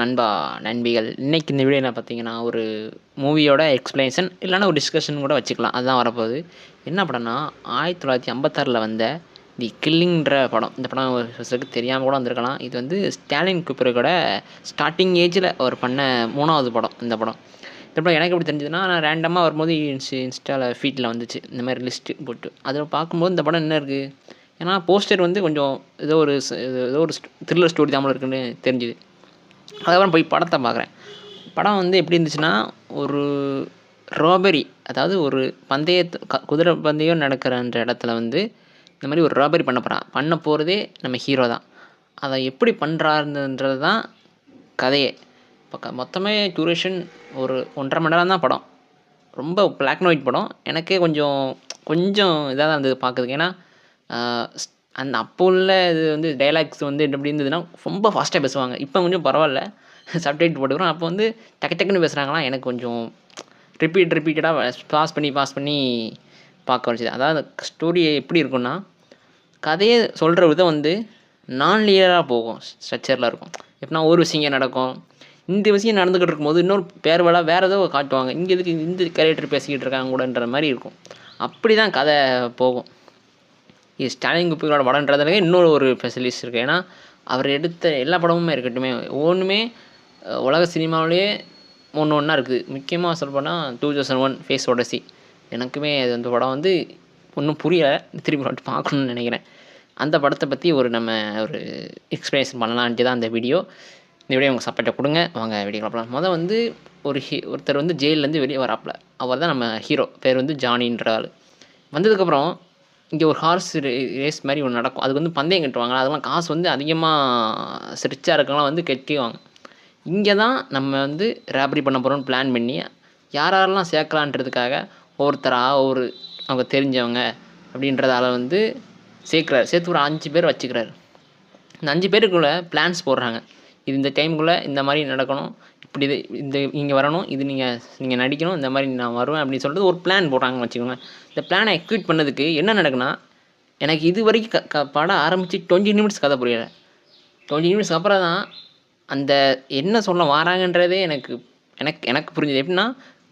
நண்பா, நண்பிகள். இன்னைக்கு இந்த வீடியோ என்ன பார்த்தீங்கன்னா, ஒரு மூவியோட எக்ஸ்ப்ளனேஷன் இல்லன்னா ஒரு டிஸ்கஷன் கூட வச்சுக்கலாம். அதுதான் வரப்போகுது. என்ன படம்னா, 1956ல வந்த தி கில்லிங்ன்ற படம். இந்த படம் ஒரு சிலருக்கு தெரியாம கூட வந்திருக்கலாம். இது வந்து ஸ்டாலின் கூப்பரோட ஸ்டார்ட்டிங் ஏஜ்ல அவர் பண்ண 3வது படம் இந்த படம். இந்த படம் எனக்கு எப்படி தெரிஞ்சதுன்னா, நான் ரேண்டமா வரும்போது இன்ஸ்டால ஃபீட்ல வந்துச்சு. இந்த மாரி லிஸ்ட்டு போட்டு. அதில பார்க்கும்போது இந்த படம் என்ன இருக்கு? ஏன்னா போஸ்டர் வந்து கொஞ்சம் ஏதோ ஒரு த்ரில்லர் ஸ்டோரி தான் போல இருக்குன்னு தெரிஞ்சுது. அதுக்கப்புறம் போய் படத்தை பார்க்குறேன். படம் வந்து எப்படி இருந்துச்சுன்னா, ஒரு ராபரி, அதாவது ஒரு குதிரை பந்தயம் நடக்கிறன்ற இடத்துல வந்து இந்த மாதிரி ஒரு ராபரி பண்ண போகிறதே நம்ம ஹீரோ தான். அதை எப்படி பண்ணுறாருன்றது தான் கதையே. இப்போ மொத்தமே டியூரேஷன் ஒரு 1.5 மணி நேரம் தான் படம். ரொம்ப பிளாக் அண்ட் ஒயிட் படம். எனக்கே கொஞ்சம் இதாக தான் இருந்தது பார்க்குறதுக்கு. ஏன்னா அந்த அப்போ உள்ள இது வந்து டைலாக்ஸ் வந்து எப்படி இருந்ததுன்னா, ரொம்ப ஃபாஸ்ட்டாக பேசுவாங்க. இப்போ கொஞ்சம் பரவாயில்ல, சப்டைட்டில் போட்டுக்கிறோம். அப்போ வந்து டக்குன்னு பேசுகிறாங்களா, எனக்கு கொஞ்சம் ரிப்பீட்டடாக பாஸ் பண்ணி பார்க்க வச்சுது. அதாவது ஸ்டோரி எப்படி இருக்குன்னா, கதையை சொல்கிற விதம் வந்து நான் லீனியராக போகும், ஸ்ட்ரக்சரில் இருக்கும். எப்படின்னா ஒரு விஷயம் நடக்கும், இந்த விஷயம் நடந்துக்கிட்டு இருக்கும்போது இன்னொரு வேறு ஏதோ காட்டுவாங்க. இங்கே இதுக்கு இந்த கேரக்டர் பேசிக்கிட்டு இருக்காங்க கூடன்ற மாதிரி இருக்கும். அப்படி தான் கதை போகும். இது ஸ்டாலின் குப்பிகளோட படம்ன்றதுல இன்னொரு ஒரு ஸ்பெஷலிஸ்ட் இருக்குது. ஏன்னா அவர் எடுத்த எல்லா படமுமே இருக்கட்டுமே, ஒவ்வொன்றுமே உலக சினிமாவிலேயே ஒன்றா இருக்குது. முக்கியமாக சொல்லப்போனால் 2001 ஃபேஸ் ஒடசி. எனக்குமே அது அந்த படம் வந்து ஒன்றும் புரியலை, திருப்பி பார்க்கணுன்னு நினைக்கிறேன். அந்த படத்தை பற்றி நம்ம ஒரு எக்ஸ்ப்ளனேஷன் பண்ணலான்ட்டு தான் அந்த வீடியோ. இந்த வீடியோ உங்கள் சப்போர்ட்டை கொடுங்க. வாங்க வீடியோ பார்க்கலாம். வந்து ஒருத்தர் வந்து ஜெயிலேருந்து வெளியே வராப்பில். அவர் தான் நம்ம ஹீரோ. பேர் வந்து ஜானின்ற ஆள். வந்ததுக்கப்புறம் இங்கே ஒரு ஹார்ஸ் ரேஸ் மாதிரி ஒன்று நடக்கும். அதுக்கு வந்து பந்தயம் கட்டுவாங்க. அதெல்லாம் காசு வந்து அதிகமாக ரிச்சாக இருக்கவங்களாம் வந்து கட்டிவாங்க. இங்கே தான் நம்ம வந்து ராபரி பண்ண போகிறோம்னு பிளான் பண்ணி யாரெல்லாம் சேர்க்கலான்றதுக்காக ஒவ்வொருத்தராக அவங்க தெரிஞ்சவங்க அப்படின்றதால வந்து சேர்த்து ஒரு 5 பேர் வச்சுக்கிறாரு. இந்த 5 பேருக்குள்ளே பிளான்ஸ் போடுறாங்க. இது இந்த டைமுக்குள்ளே இந்த மாதிரி நடக்கணும், இப்படி இங்கே வரணும், இது நீங்கள் நடிக்கணும், இந்த மாதிரி நான் வருவேன் அப்படின்னு சொல்லிட்டு ஒரு பிளான் போடுறாங்கன்னு வச்சுக்கோங்க. இந்த பிளானை எக்ஸிக்யூட் பண்ணதுக்கு என்ன நடக்குன்னா, எனக்கு இது வரைக்கும் படம் ஆரம்பித்து 20 நிமிட்ஸ் கதை புரியலை. 20 நிமிட்ஸ்க்கு அப்புறம் தான் அந்த என்ன சொல்ல வராங்கன்றதே எனக்கு புரிஞ்சுது. எப்படின்னா,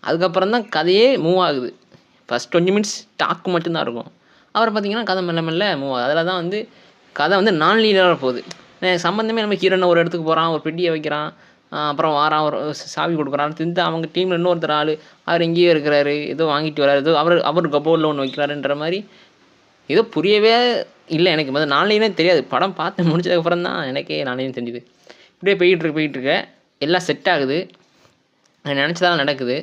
அதுக்கப்புறம் தான் கதையே மூவ் ஆகுது. ஃபஸ்ட் 20 மினிட்ஸ் டாக்கு மட்டும்தான் இருக்கும். அப்புறம் பார்த்திங்கன்னா கதை மெல்ல மூவ் ஆகுது. அதில் தான் வந்து கதை வந்து நான் லீனியராக போகுது. சம்மந்தமே நம்ம ஹீரோனை ஒரு இடத்துக்கு போகிறான், ஒரு பெட்டியை வைக்கிறான், அப்புறம் வாரான், ஒரு சாவி கொடுக்குறான். திருந்து அவங்க டீமில் இன்னொருத்தர் ஆள், அவர் எங்கேயோ இருக்கிறாரு, ஏதோ வாங்கிட்டு வராரு, ஏதோ அவர் கபோர்டில் ஒன்று வைக்கிறாருன்ற மாதிரி ஏதோ புரியவே இல்லை எனக்கு. முதல்ல நான்லைனே தெரியாது. படம் பார்த்து முடிச்சதுக்கப்புறம் தான் எனக்கே நான்லைனே தெரிஞ்சுது. இப்படியே போயிட்டுருக்க எல்லாம் செட் ஆகுது, நினச்சதெல்லாம் நடக்குது.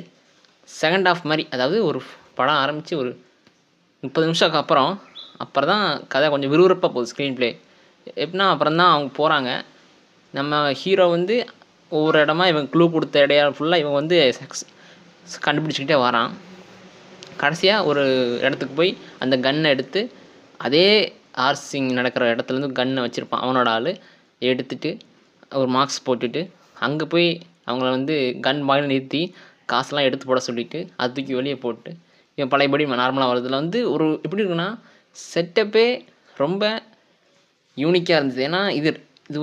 செகண்ட் ஹாஃப் மாதிரி, அதாவது ஒரு படம் ஆரம்பித்து ஒரு 30 நிமிஷத்துக்கு அப்புறம் தான் கதை கொஞ்சம் விறுவிறுப்பாக போகுது. ஸ்க்ரீன் ப்ளே எப்படின்னா, அப்புறம் தான் அவங்க போகிறாங்க. நம்ம ஹீரோ வந்து ஒவ்வொரு இடமா இவங்க க்ளூ கொடுத்த இடையால் ஃபுல்லாக இவங்க வந்து கண்டுபிடிச்சிக்கிட்டே வரான். கடைசியாக ஒரு இடத்துக்கு போய் அந்த கன்னை எடுத்து, அதே ஆர்சிங் நடக்கிற இடத்துலேருந்து கன்னை வச்சுருப்பான் அவனோட ஆள். எடுத்துகிட்டு ஒரு மார்க்ஸ் போட்டுட்டு அங்கே போய் அவங்கள வந்து கன் பாயில் நிறுத்தி காசெல்லாம் எடுத்து போட சொல்லிவிட்டு அது தூக்கி வெளியே போட்டு இவன் பழையபடி நார்மலாக வரதுல வந்து ஒரு எப்படி இருக்குன்னா, செட்டப்பே ரொம்ப யூனிக்காக இருந்தது. ஏன்னா இது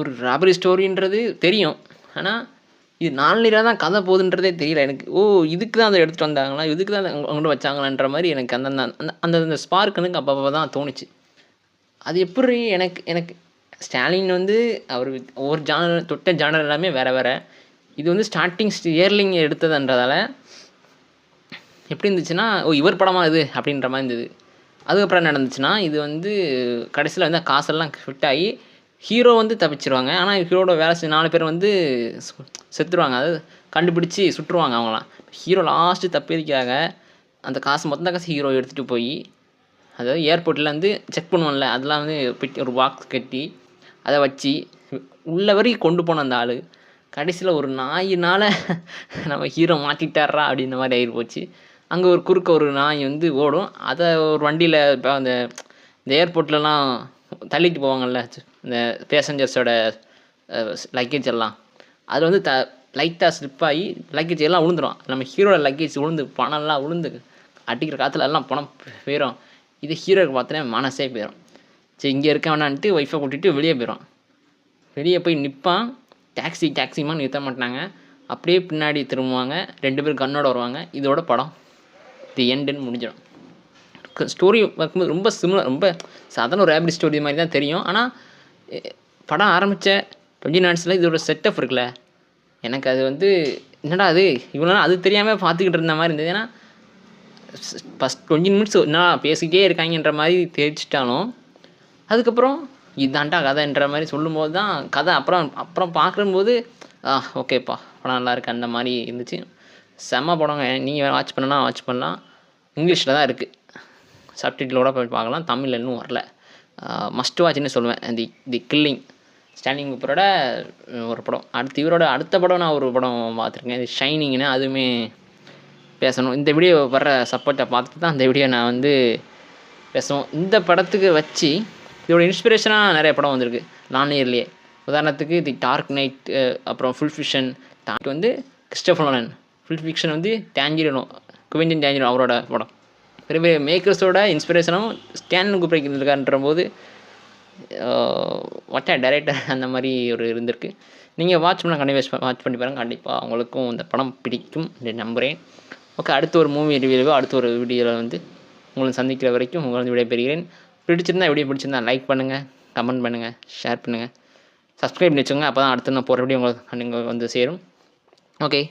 ஒரு ராபரி ஸ்டோரின்றது தெரியும், ஆனால் இது நான்லீராக தான் கதை போகுதுன்றதே தெரியல எனக்கு. இதுக்கு தான் அதை எடுத்துகிட்டு வந்தாங்களா, இதுக்கு தான் அவங்கள்ட்ட வச்சாங்களான்ற மாதிரி எனக்கு அந்த ஸ்பார்க் எனக்கு அப்பப்போ தான் தோணுச்சு. அது எப்படி எனக்கு ஸ்டாலின் வந்து அவர் ஒவ்வொரு ஜானர் எல்லாமே வேறு. இது வந்து ஸ்டார்டிங் இயர்லிங் எடுத்ததுன்றதால எப்படி இருந்துச்சுன்னா, இவர் படமாக இது அப்படின்ற மாதிரி இருந்தது. அதுக்கப்புறம் என்ன நடந்துச்சுன்னா, இது வந்து கடைசியில் வந்து காசெல்லாம் ஃபிட் ஆகி ஹீரோ வந்து தப்பிச்சிருவாங்க. ஆனால் ஹீரோட வேலை செஞ்ச 4 பேர் வந்து செத்துருவாங்க. அதாவது கண்டுபிடிச்சி சுட்டுருவாங்க அவங்களாம். ஹீரோ லாஸ்ட்டு தப்பியதுக்காக அந்த மொத்த காசு ஹீரோ எடுத்துகிட்டு போய், அதாவது ஏர்போர்ட்டில் வந்து செக் பண்ணுவோம்ல, அதெல்லாம் வந்து ஒரு பாக்ஸ் கட்டி அதை வச்சு உள்ள வரைக்கும் கொண்டு போன அந்த ஆள் கடைசியில் ஒரு நாயினால் நம்ம ஹீரோ மாட்டிட்டாரா அப்படின்ற மாதிரி ஆகிப்போச்சு. அங்கே ஒரு நாய் வந்து ஓடும். அதை ஒரு வண்டியில் இப்போ அந்த ஏர்போர்ட்லலாம் தள்ளிட்டு போவாங்கள்ல, இந்த பேசஞ்சர்ஸோட லக்கேஜ் எல்லாம், அதில் வந்து லைட்டாக ஸ்லிப்பாகி லக்கேஜ் எல்லாம் விழுந்துடும். நம்ம ஹீரோட லக்கேஜ் விழுந்து பணம்லாம் விழுந்து அடிக்கிற காற்றுல எல்லாம் பணம் போயிடும். இது ஹீரோக்கு பார்த்தோன்னே மனசே போயிடும். சரி, இங்கே இருக்க வேணான்ட்டு ஒய்ஃபை கூட்டிகிட்டு வெளியே போயிடும். வெளியே போய் நிற்பான். டாக்ஸிமான்னு நிறுத்த மாட்டாங்க. அப்படியே பின்னாடி திரும்புவாங்க, 2 பேர் கன்னோட வருவாங்க. இதோட படம் தி எண்டுன்னு முடிஞ்சிடும். ஸ்டோரி பார்க்கும்போது ரொம்ப ரொம்ப சாதாரண ஒரு ரேபிட் ஸ்டோரி மாதிரி தான் தெரியும். ஆனால் படம் ஆரம்பித்த 20 மினிட்ஸில் இதோட செட்டப் இருக்குல்ல, எனக்கு அது வந்து என்னடா அது இவ்வளோ நாள் அது தெரியாமல் பார்த்துக்கிட்டு இருந்த மாதிரி இருந்தது. ஏன்னா ஃபஸ்ட் 20 மினிட்ஸ் என்ன பேசிக்கிட்டே இருக்காங்கன்ற மாதிரி தெரிஞ்சிட்டாலும், அதுக்கப்புறம் இதாண்டா கதைன்ற மாதிரி சொல்லும்போது தான் கதை அப்புறம் பார்க்கும்போது ஓகேப்பா படம் நல்லாயிருக்கு அந்த மாதிரி இருந்துச்சு. செம்ம படங்க. நீங்கள் வாட்ச் பண்ணலாம். இங்கிலீஷில் தான் இருக்குது, சப்டைட்டிலோட போய் பார்க்கலாம். தமிழில் இன்னும் வரல. மஸ்ட் வாட்ச்னு சொல்லுவேன். தி கில்லிங் ஸ்டான்லி கூப்பரோட ஒரு படம். இவரோட அடுத்த படம் நான் ஒரு படம் பார்த்துருக்கேன், இது ஷைனிங்னு. அதுவுமே பேசணும். இந்த வீடியோ வர்ற சப்போர்ட்டை பார்த்துட்டு தான் அந்த வீடியோ நான் வந்து பேசுவோம். இந்த படத்துக்கு வச்சு இதோட இன்ஸ்பிரேஷனாக நிறைய படம் வந்திருக்கு லானியர்லேயே. உதாரணத்துக்கு தி டார்க் நைட், அப்புறம் ஃபுல் ஃபிக்ஷன். டார்க் வந்து கிறிஸ்டோபர் நோலன், ஃபுல் ஃபிக்ஷன் வந்து குவிண்டன் டேஞ்சரினோ அவரோட படம். பெரிய பெரிய மேக்கர்ஸோட இன்ஸ்பிரேஷனும் ஸ்டான்லி கூப்ரிக் இருக்காருன்ற போது வாட் டைரக்டர் அந்த மாதிரி ஒரு இருந்திருக்கு. நீங்கள் வாட்ச் பண்ணி பாருங்கள். கண்டிப்பாக உங்களுக்கும் இந்த படம் பிடிக்கும் என்று நம்புகிறேன். ஓகே, அடுத்த ஒரு மூவி ரிவ்யூவோ அடுத்த ஒரு வீடியோவில் வந்து உங்களை சந்திக்கிற வரைக்கும் உங்களை வந்து விடைபெறுகிறேன். பிடிச்சிருந்தா லைக் பண்ணுங்கள், கமெண்ட் பண்ணுங்கள், ஷேர் பண்ணுங்கள், சப்ஸ்கிரைப் பண்ணி வச்சுக்கோங்க. அப்போ தான் அடுத்து நான் போகிற வீடியோ உங்களுக்கு வந்து சேரும். ஓகே.